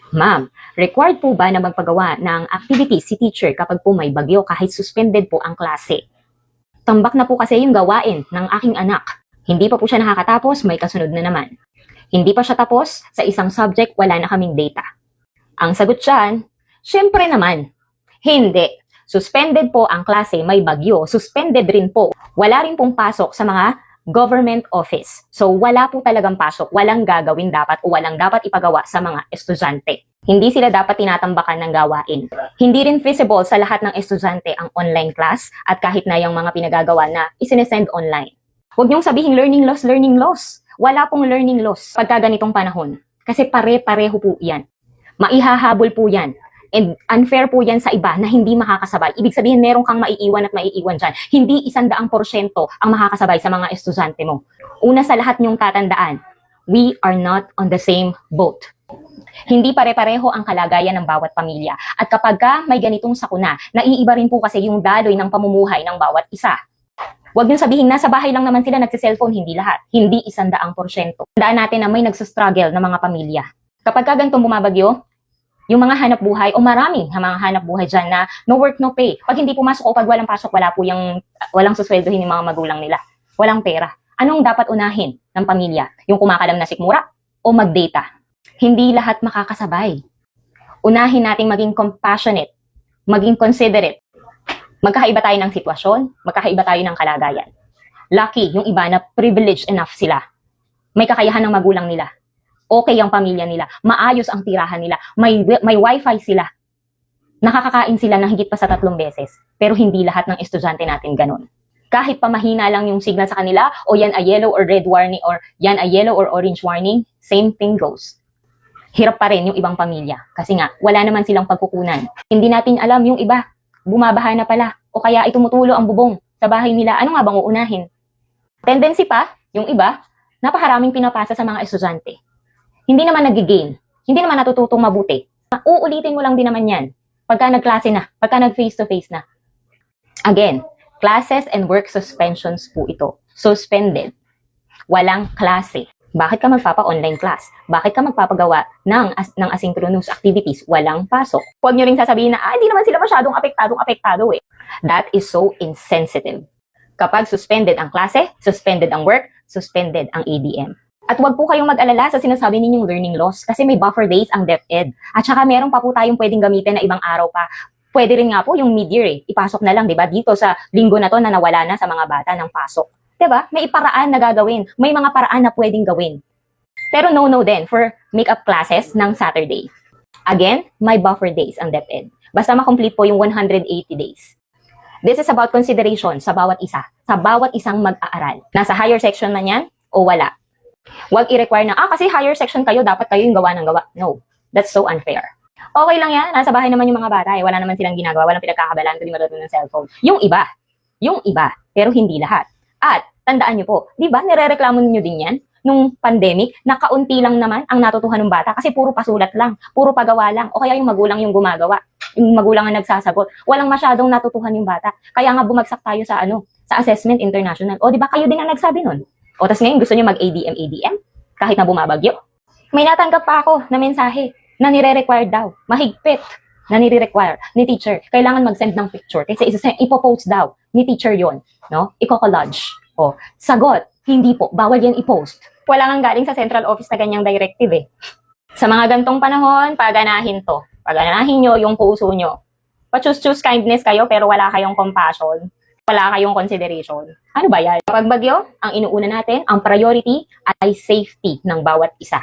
Ma'am, required po ba na magpagawa ng activities si teacher kapag po may bagyo kahit suspended po ang klase? Tambak na po kasi yung gawain ng aking anak. Hindi pa po siya nakakatapos, may kasunod na naman. Hindi pa siya tapos, sa isang subject wala na kaming data. Ang sagot dyan, syempre naman, hindi. Suspended po ang klase, may bagyo. Suspended rin po. Wala rin pong pasok sa mga government office. So wala po talagang pasok, walang gagawin dapat o walang dapat ipagawa sa mga estudyante. Hindi sila dapat tinatambakan ng gawain. Hindi rin feasible sa lahat ng estudyante ang online class at kahit na yung mga pinagagawa na isinesend online. Huwag niyong sabihin learning loss, learning loss. Wala pong learning loss pagka ganitong panahon. Kasi pare-pareho po yan. Maihahabol po yan. And unfair po yan sa iba na hindi makakasabay. Ibig sabihin, meron kang maiiwan at maiiwan dyan. Hindi 100% ang makakasabay sa mga estudyante mo. Una sa lahat niyong tatandaan, we are not on the same boat. Hindi pare-pareho ang kalagayan ng bawat pamilya. At kapag may ganitong sakuna, naiiba rin po kasi yung daloy ng pamumuhay ng bawat isa. Huwag niyong sabihin, nasa bahay lang naman sila nagsiselfone, hindi lahat. Hindi 100%. Tandaan natin na may nagsastruggle na mga pamilya. Kapag ganitong bumabagyo, yung mga hanap buhay o maraming mga hanap buhay dyan na no work, no pay. Pag hindi pumasok o pag walang pasok, walang susweldohin yung mga magulang nila. Walang pera. Anong dapat unahin ng pamilya? Yung kumakalam na sikmura o mag-data? Hindi lahat makakasabay. Unahin nating maging compassionate, maging considerate. Magkakaiba tayo ng sitwasyon, magkakaiba tayo ng kalagayan. Lucky, yung iba na privileged enough sila. May kakayahan ng magulang nila. Okay ang pamilya nila, maayos ang tirahan nila, may wifi sila. Nakakakain sila ng higit pa sa 3 beses. Pero hindi lahat ng estudyante natin ganun. Kahit pa mahina lang yung signal sa kanila, o yan ay yellow or red warning, or yan ay yellow or orange warning, same thing goes. Hirap pa rin yung ibang pamilya. Kasi nga, wala naman silang pagkukunan. Hindi natin alam yung iba, bumabaha na pala, o kaya ay tumutulo ang bubong sa bahay nila. Ano nga bang uunahin? Tendency pa, yung iba, napakaraming pinapasa sa mga estudyante. Hindi naman nag-gain. Hindi naman natututong mabuti. Uulitin mo lang din naman yan. Pagka nag-klase na. Pagka nag-face-to-face na. Again, classes and work suspensions po ito. Suspended. Walang klase. Bakit ka magpapa-online class? Bakit ka magpapagawa ng asynchronous activities? Walang pasok. Huwag nyo rin sasabihin na, hindi naman sila masyadong apektado eh. That is so insensitive. Kapag suspended ang klase, suspended ang work, suspended ang ADM. At huwag po kayong mag-alala sa sinasabi ninyong learning loss kasi may buffer days ang DepEd. At saka meron pa po tayong pwedeng gamitin na ibang araw pa. Pwede rin nga po yung mid-year Ipasok na lang, 'di ba? Dito sa linggo na to na nawala na sa mga bata ng pasok. 'Di ba? May paraan na gagawin. May mga paraan na pwedeng gawin. Pero no din for make-up classes ng Saturday. Again, may buffer days ang DepEd. Basta ma-complete po yung 180 days. This is about consideration sa bawat isa. Sa bawat isang mag-aaral. Nasa higher section man yan o wala. Huwag i-require na, kasi higher section kayo, dapat kayo yung gawa ng gawa. No, that's so unfair. Okay lang yan, nasa bahay naman yung mga bata, wala naman silang ginagawa, walang pinagkakabalaan, kundi matutunan ng cellphone. Yung iba, pero hindi lahat. At, tandaan nyo po, di ba, nire-reklamo niyo din yan, nung pandemic, na kaunti lang naman ang natutuhan ng bata, kasi puro pasulat lang, puro pagawa lang, o kaya yung magulang yung gumagawa, yung magulang ang nagsasagot, walang masyadong natutuhan yung bata. Kaya nga bumagsak tayo sa sa assessment international. O di ba, kayo din ang nagsabi nun? O tas ngayon gusto niyo mag-ADM kahit na bumabagyo? May natanggap pa ako na mensahe na nire-require daw, mahigpit na nire-require ni teacher. Kailangan mag-send ng picture kasi ipopost daw ni teacher yon, no? Iko-collage. O, sagot, hindi po, bawal yan i-post. Wala nang galing sa central office na ganyang directive Sa mga gantong panahon, paganahin to. Paganahin nyo yung puso nyo. Pa-choose kindness kayo pero wala kayong compassion. Wala kayong consideration. Ano ba yan? Kapag bagyo, ang inuuna natin, ang priority ay safety ng bawat isa.